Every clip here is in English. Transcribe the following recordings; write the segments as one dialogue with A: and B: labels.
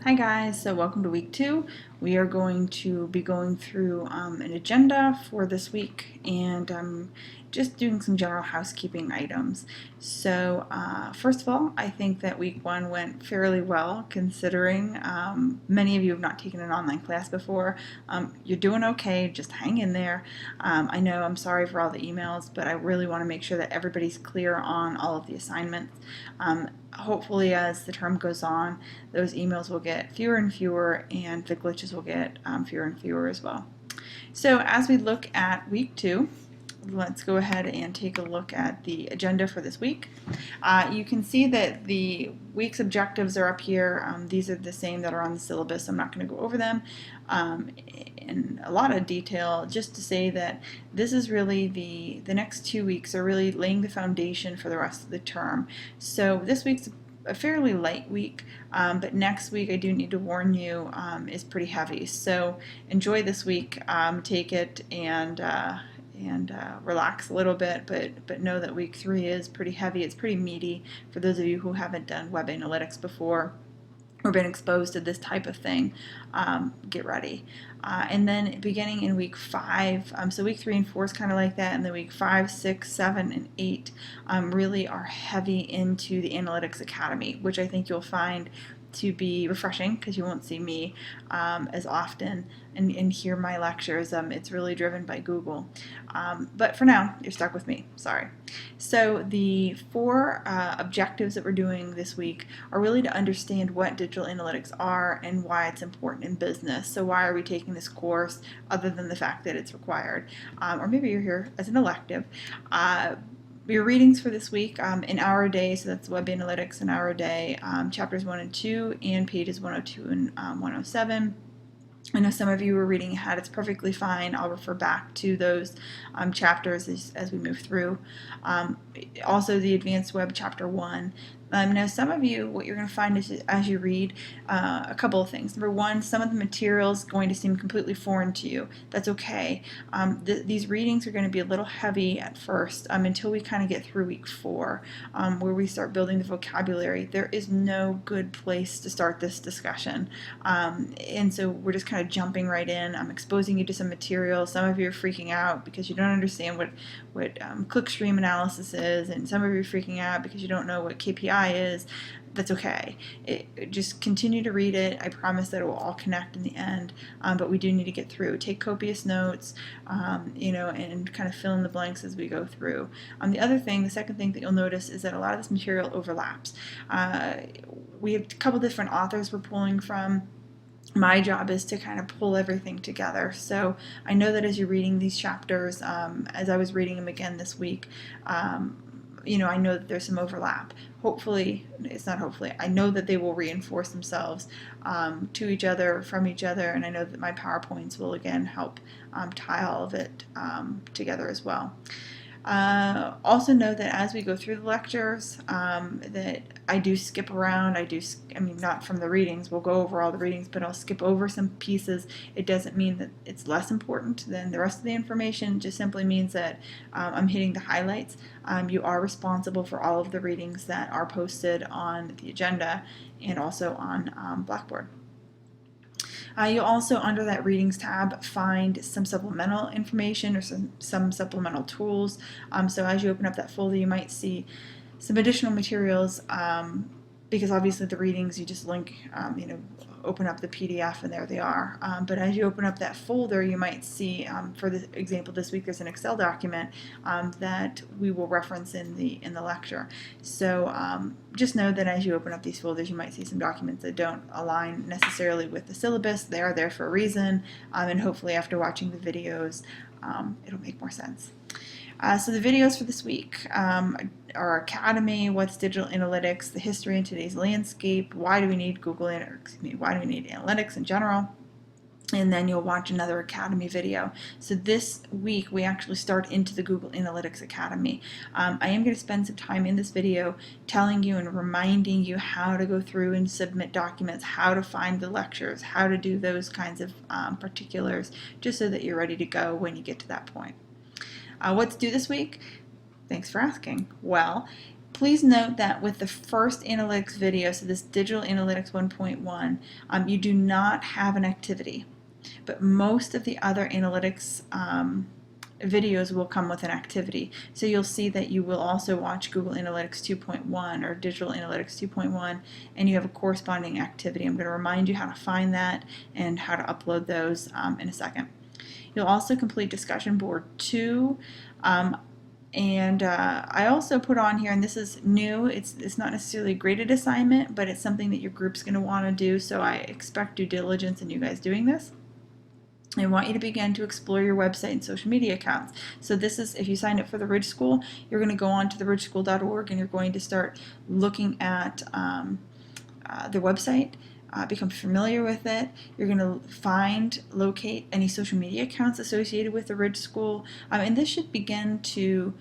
A: Hi guys, so welcome to week 2. We are going to be going through an agenda for this week and just doing some general housekeeping items. So first of all, I think that week 1 went fairly well considering many of you have not taken an online class before. You're doing okay, just hang in there. I know I'm sorry for all the emails, but I really want to make sure that everybody's clear on all of the assignments. Hopefully as the term goes on, those emails will get fewer and fewer and the glitches will get fewer and fewer as well. So as we look at week 2, let's go ahead and take a look at the agenda for this week. You can see that the week's objectives are up here. These are the same that are on the syllabus. I'm not going to go over them in a lot of detail, just to say that this is really the next 2 weeks are really laying the foundation for the rest of the term. So this week's a fairly light week, but next week I do need to warn you is pretty heavy. So enjoy this week, take it and relax a little bit, but know that week 3 is pretty heavy. It's pretty meaty for those of you who haven't done web analytics before or been exposed to this type of thing. Get ready. And then beginning in week 5, so week 3 and 4 is kind of like that, and then week 5, 6, 7, and 8 really are heavy into the Analytics Academy, which I think you'll find to be refreshing because you won't see me as often and hear my lectures. It's really driven by Google. But for now, you're stuck with me. Sorry. So the 4 objectives that we're doing this week are really to understand what digital analytics are and why it's important in business. So why are we taking this course other than the fact that it's required? Or maybe you're here as an elective. Your readings for this week, an hour a day, so that's web analytics, an hour a day, chapters 1 and 2, and pages 102 and 107. I know some of you are reading ahead. It's perfectly fine. I'll refer back to those chapters as we move through. Also, the Advanced Web Chapter 1. Now, some of you, what you're going to find is as you read, a couple of things. Number one, some of the material is going to seem completely foreign to you. That's okay. These readings are going to be a little heavy at first until we kind of get through week 4, where we start building the vocabulary. There is no good place to start this discussion. And so we're just kind of jumping right in. I'm exposing you to some material. Some of you are freaking out because you don't understand what clickstream analysis is, and some of you are freaking out because you don't know what KPI is. That's okay. Just continue to read it. I promise that it will all connect in the end, but we do need to get through. Take copious notes, and kind of fill in the blanks as we go through. The second thing that you'll notice is that a lot of this material overlaps. We have a couple different authors we're pulling from. My job is to kind of pull everything together. So I know that as you're reading these chapters, as I was reading them again this week, I know that there's some overlap. I know that they will reinforce themselves to each other, from each other, and I know that my PowerPoints will again help tie all of it together as well. Also know that as we go through the lectures, that I do skip around. Not from the readings. We'll go over all the readings, but I'll skip over some pieces. It doesn't mean that it's less important than the rest of the information. It just simply means that I'm hitting the highlights. You are responsible for all of the readings that are posted on the agenda and also on Blackboard. You'll also, under that readings tab, find some supplemental information or some supplemental tools. So as you open up that folder, you might see some additional materials, because obviously the readings, you just link, open up the PDF and there they are. But as you open up that folder, you might see, for the example this week, there's an Excel document that we will reference in the lecture. So just know that as you open up these folders, you might see some documents that don't align necessarily with the syllabus. They are there for a reason, and hopefully after watching the videos, it'll make more sense. So the videos for this week are Academy, what's digital analytics, the history in today's landscape, why do we need why do we need analytics in general, and then you'll watch another Academy video. So this week we actually start into the Google Analytics Academy. I am going to spend some time in this video telling you and reminding you how to go through and submit documents, how to find the lectures, how to do those kinds of particulars, just so that you're ready to go when you get to that point. What to do this week? Thanks for asking. Well, Please note that with the first analytics video, so this Digital Analytics 1.1, you do not have an activity, but most of the other analytics videos will come with an activity. So you'll see that you will also watch Google Analytics 2.1 or Digital Analytics 2.1, and you have a corresponding activity. I'm going to remind you how to find that and how to upload those in a second. You'll also complete discussion board 2. I also put on here, and this is new, it's not necessarily a graded assignment, but it's something that your group's going to want to do, so I expect due diligence in you guys doing this. I want you to begin to explore your website and social media accounts. So this is, if you signed up for the Ridge School, you're going to go on to the ridgeschool.org and you're going to start looking at the website, become familiar with it. You're going to find, locate any social media accounts associated with the Ridge School, and this should begin to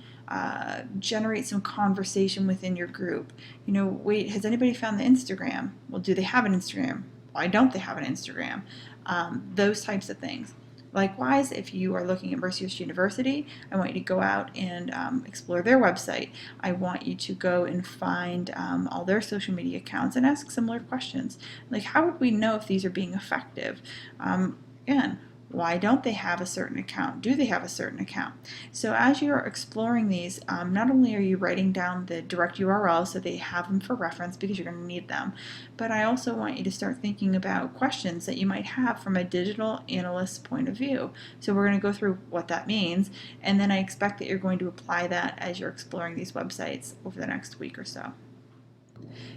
A: generate some conversation within your group. You know, wait, has anybody found the Instagram? Well, do they have an Instagram? Why don't they have an Instagram? Those types of things. Likewise, if you are looking at Mercyhurst University, I want you to go out and explore their website. I want you to go and find all their social media accounts and ask similar questions. Like, how would we know if these are being effective? Again, why don't they have a certain account? Do they have a certain account? So as you're exploring these, not only are you writing down the direct URL so they have them for reference because you're going to need them, but I also want you to start thinking about questions that you might have from a digital analyst point of view. So we're going to go through what that means, and then I expect that you're going to apply that as you're exploring these websites over the next week or so.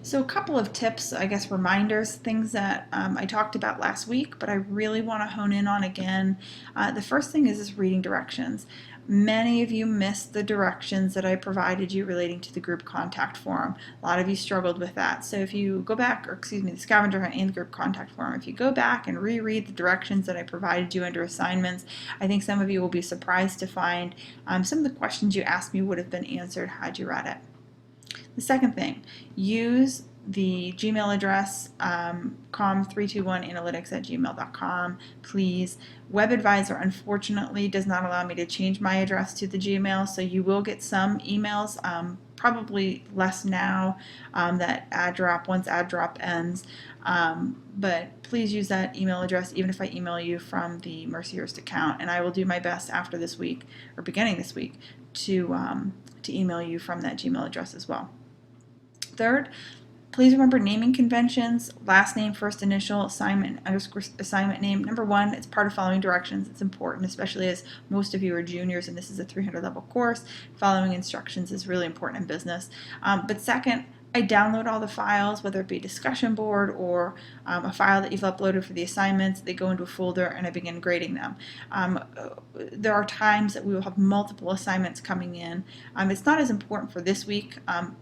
A: So a couple of tips, I guess reminders, things that I talked about last week, but I really want to hone in on again. The first thing is reading directions. Many of you missed the directions that I provided you relating to the group contact form. A lot of you struggled with that. So if you go back, or excuse me, the scavenger hunt and the group contact form, if you go back and reread the directions that I provided you under assignments, I think some of you will be surprised to find some of the questions you asked me would have been answered had you read it. The second thing, use the Gmail address, com321analytics@gmail.com, please. WebAdvisor, unfortunately, does not allow me to change my address to the Gmail, so you will get some emails, probably less now that ad drop, once ad drop ends, but please use that email address even if I email you from the Mercyhurst account, and I will do my best after this week, or beginning this week, to email you from that Gmail address as well. Third, please remember naming conventions: last name, first initial, assignment, underscore assignment name. Number one, it's part of following directions. It's important, especially as most of you are juniors and this is a 300 level course. Following instructions is really important in business. But second, I download all the files, whether it be a discussion board or a file that you've uploaded for the assignments. They go into a folder and I begin grading them. There are times that we will have multiple assignments coming in. It's not as important for this week,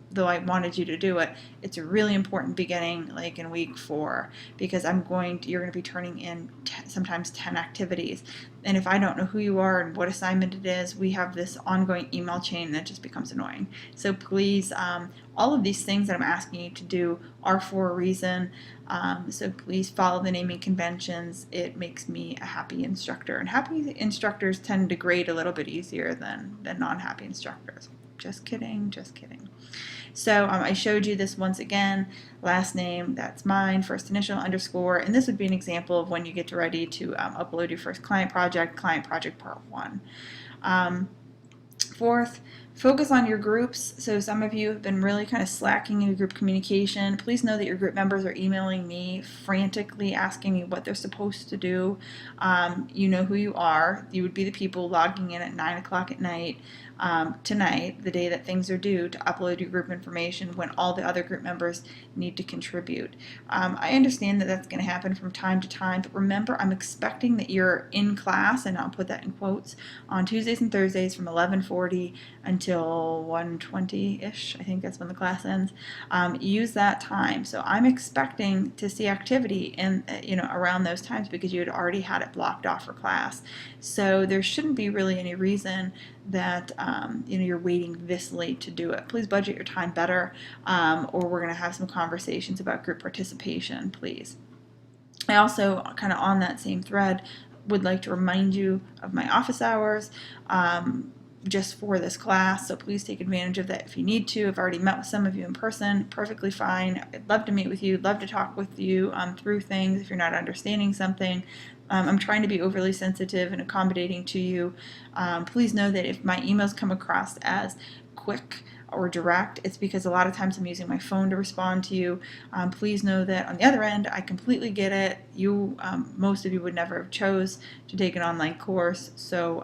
A: though I wanted you to do it. It's really important beginning like in week 4, because you're going to be turning in sometimes 10 activities. And if I don't know who you are and what assignment it is, we have this ongoing email chain that just becomes annoying. So please, all of these things that I'm asking you to do are for a reason. So please follow the naming conventions. It makes me a happy instructor. And happy instructors tend to grade a little bit easier than non-happy instructors. Just kidding, just kidding. So I showed you this once again. Last name, that's mine, first initial, underscore, and this would be an example of when you get ready to upload your first client project part 1. Fourth, focus on your groups. So some of you have been really kind of slacking in your group communication. Please know that your group members are emailing me frantically asking me what they're supposed to do. You know who you are. You would be the people logging in at 9 o'clock at night tonight, the day that things are due, to upload your group information when all the other group members need to contribute. I understand that that's going to happen from time to time, but remember, I'm expecting that you're in class, and I'll put that in quotes, on Tuesdays and Thursdays from 11:40 until 1:20-ish. I think that's when the class ends. Use that time. So I'm expecting to see activity in around those times because you had already had it blocked off for class. So there shouldn't be really any reason that you're waiting this late to do it. Please budget your time better, or we're going to have some conversations about group participation, please. I also, kind of on that same thread, would like to remind you of my office hours. just for this class, so please take advantage of that if you need to. I've already met with some of you in person, perfectly fine. I'd love to meet with you, love to talk with you through things if you're not understanding something. I'm trying to be overly sensitive and accommodating to you. Please know that if my emails come across as quick or direct, it's because a lot of times I'm using my phone to respond to you. Please know that on the other end, I completely get it. Most of you would never have chose to take an online course, so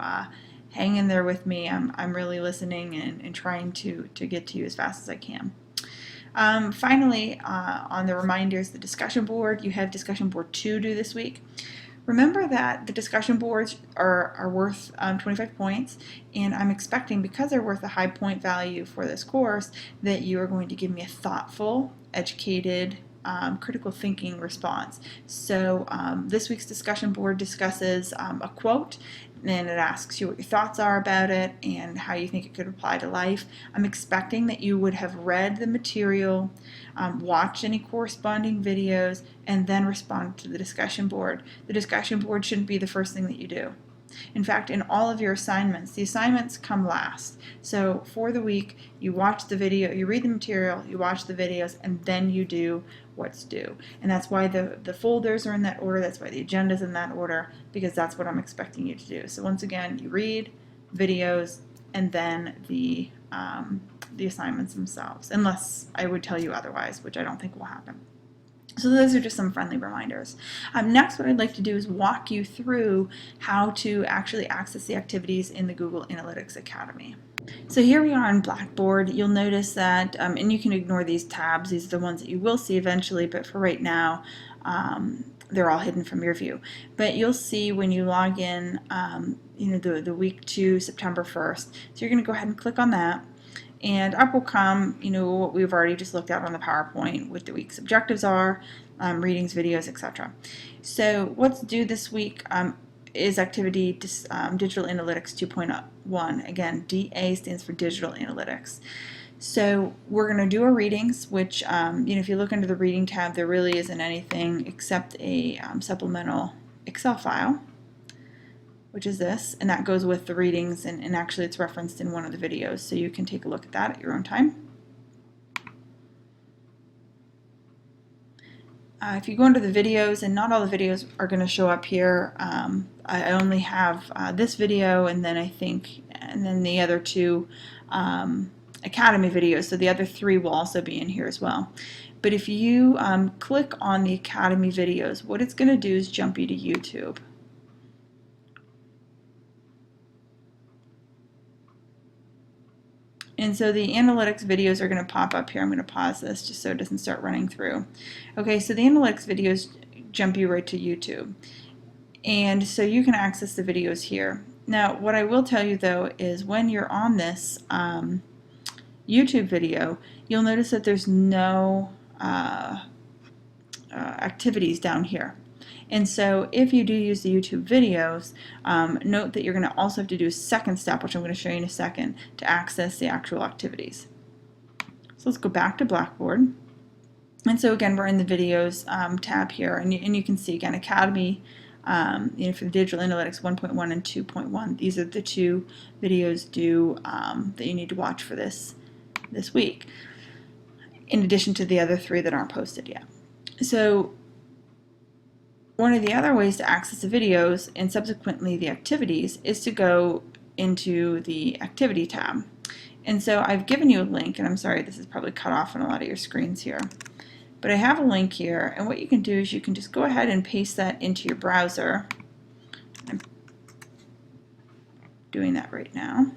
A: hang in there with me. I'm really listening and trying to get to you as fast as I can. Finally, on the reminders, the discussion board, you have discussion board 2 due this week. Remember that the discussion boards are worth 25 points, and I'm expecting, because they're worth a high point value for this course, that you are going to give me a thoughtful, educated, critical thinking response. So this week's discussion board discusses a quote, and it asks you what your thoughts are about it and how you think it could apply to life. I'm expecting that you would have read the material, watched any corresponding videos, and then respond to the discussion board. The discussion board shouldn't be the first thing that you do. In fact, in all of your assignments, the assignments come last. So for the week, you watch the video, you read the material, you watch the videos, and then you do what's due. And that's why the folders are in that order, that's why the agenda's in that order, because that's what I'm expecting you to do. So once again, you read videos and then the assignments themselves, unless I would tell you otherwise, which I don't think will happen. So those are just some friendly reminders. Next, what I'd like to do is walk you through how to actually access the activities in the Google Analytics Academy. So here we are on Blackboard. You'll notice that, and you can ignore these tabs, these are the ones that you will see eventually, but for right now, they're all hidden from your view. But you'll see when you log in, the week 2, September 1st. So you're going to go ahead and click on that. And up will come, what we've already just looked at on the PowerPoint, what the week's objectives are, readings, videos, etc. So what's due this week is activity Digital Analytics 2.1. Again, DA stands for Digital Analytics. So we're going to do our readings, which, if you look under the reading tab, there really isn't anything except a supplemental Excel file, which is this, and that goes with the readings, and actually it's referenced in one of the videos, so you can take a look at that at your own time. If you go into the videos, and not all the videos are going to show up here, I only have this video, and then the other 2 Academy videos, so the other 3 will also be in here as well. But if you click on the Academy videos, what it's going to do is jump you to YouTube. And so the analytics videos are going to pop up here. I'm going to pause this just so it doesn't start running through. Okay, so the analytics videos jump you right to YouTube. And so you can access the videos here. Now, what I will tell you though is when you're on this YouTube video, you'll notice that there's no activities down here. And so if you do use the YouTube videos, note that you're going to also have to do a second step, which I'm going to show you in a second, to access the actual activities. So let's go back to Blackboard. And so again, we're in the videos tab here, and you can see again Academy, for the Digital Analytics 1.1 and 2.1. These are the 2 videos due that you need to watch for this week, in addition to the other 3 that aren't posted yet. So one of the other ways to access the videos and subsequently the activities is to go into the Activity tab. And so I've given you a link, and I'm sorry this is probably cut off on a lot of your screens here, but I have a link here, and what you can do is you can just go ahead and paste that into your browser. I'm doing that right now.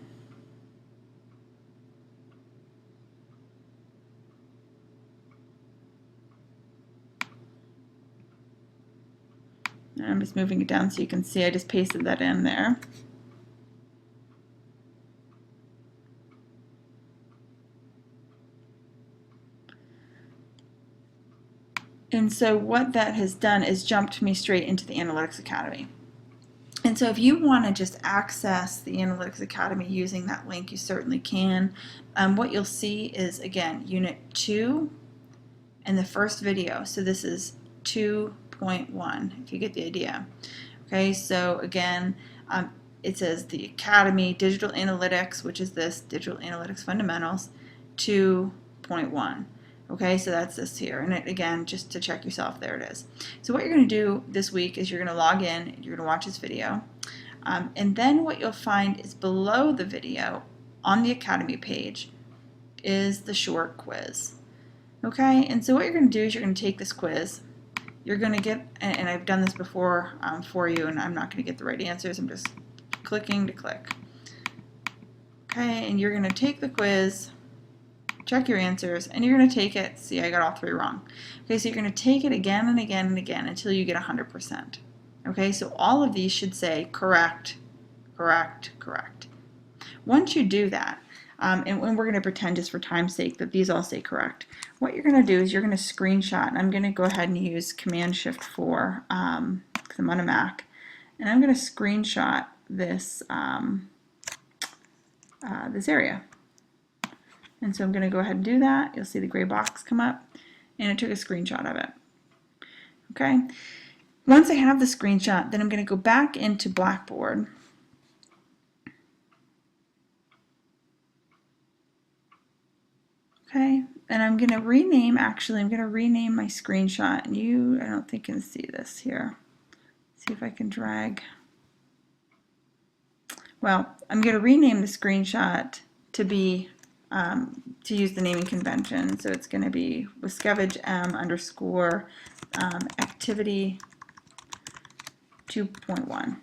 A: And I'm just moving it down so you can see I just pasted that in there. And so what that has done is jumped me straight into the Analytics Academy. And so if you want to just access the Analytics Academy using that link, you certainly can. What you'll see is, again, Unit 2 and the first video. So this is 2.1, if you get the idea. Okay, so again, it says the Academy Digital Analytics, which is this Digital Analytics Fundamentals 2.1. Okay, so that's this here. And again, just to check yourself, there it is. So what you're going to do this week is you're going to log in, you're going to watch this video, and then what you'll find is below the video on the Academy page is the short quiz. Okay, and so what you're going to do is you're going to take this quiz. You're going to get, and I've done this before for you, and I'm not going to get the right answers. I'm just clicking to click. Okay, and you're going to take the quiz, check your answers, and you're going to take it. See, I got all 3 wrong. Okay, so you're going to take it again and again and again until you get 100%. Okay, so all of these should say correct, correct, correct. Once you do that, and we're going to pretend just for time's sake that these all say correct, what you're going to do is you're going to screenshot, and I'm going to go ahead and use Command-Shift-4 because I'm on a Mac, and I'm going to screenshot this, this area. And so I'm going to go ahead and do that. You'll see the gray box come up, and I took a screenshot of it. Okay. Once I have the screenshot, then I'm going to go back into Blackboard. Okay, and I'm going to rename, actually, I'm going to rename my screenshot. And you, I don't think you can see this here. See if I can drag. Well, I'm going to rename the screenshot to be to use the naming convention. So it's going to be Wiscavige M underscore activity 2.1.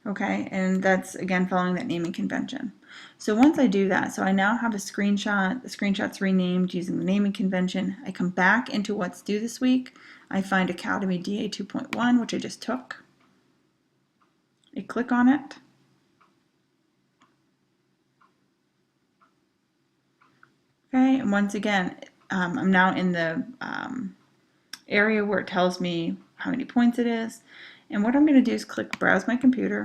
A: Okay, and that's again following that naming convention. So once I do that, so I now have a screenshot, the screenshot's renamed using the naming convention. I come back into what's due this week. I find Academy DA 2.1, which I just took. I click on it. Okay, and once again, I'm now in the area where it tells me how many points it is. And what I'm going to do is click Browse My Computer.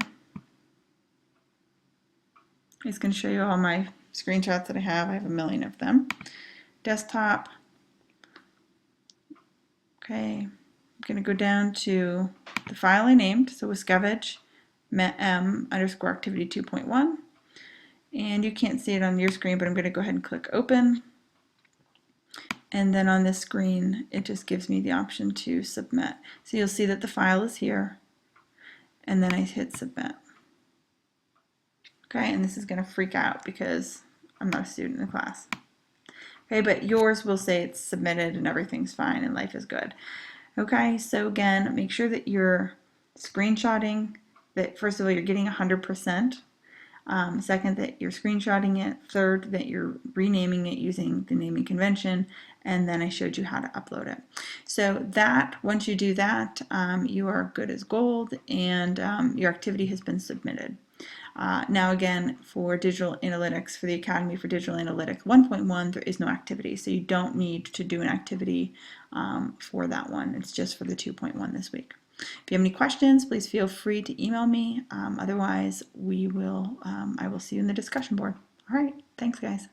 A: It's going to show you all my screenshots that I have. I have a million of them. Desktop. Okay, I'm going to go down to the file I named, so Wiscavige M underscore activity 2.1. And you can't see it on your screen, but I'm going to go ahead and click Open. And then on this screen, it just gives me the option to submit. So you'll see that the file is here, and then I hit Submit. Okay, and this is going to freak out because I'm not a student in the class. Okay, but yours will say it's submitted and everything's fine and life is good. Okay, so again, make sure that you're screenshotting, that first of all, you're getting 100%. Second, that you're screenshotting it. Third, that you're renaming it using the naming convention. And then I showed you how to upload it. So that, once you do that, you are good as gold, and your activity has been submitted. Now again, for digital analytics, for the Academy for Digital Analytics 1.1, there is no activity. So you don't need to do an activity for that one. It's just for the 2.1 this week. If you have any questions, please feel free to email me. Otherwise, I will see you in the discussion board. All right, thanks guys.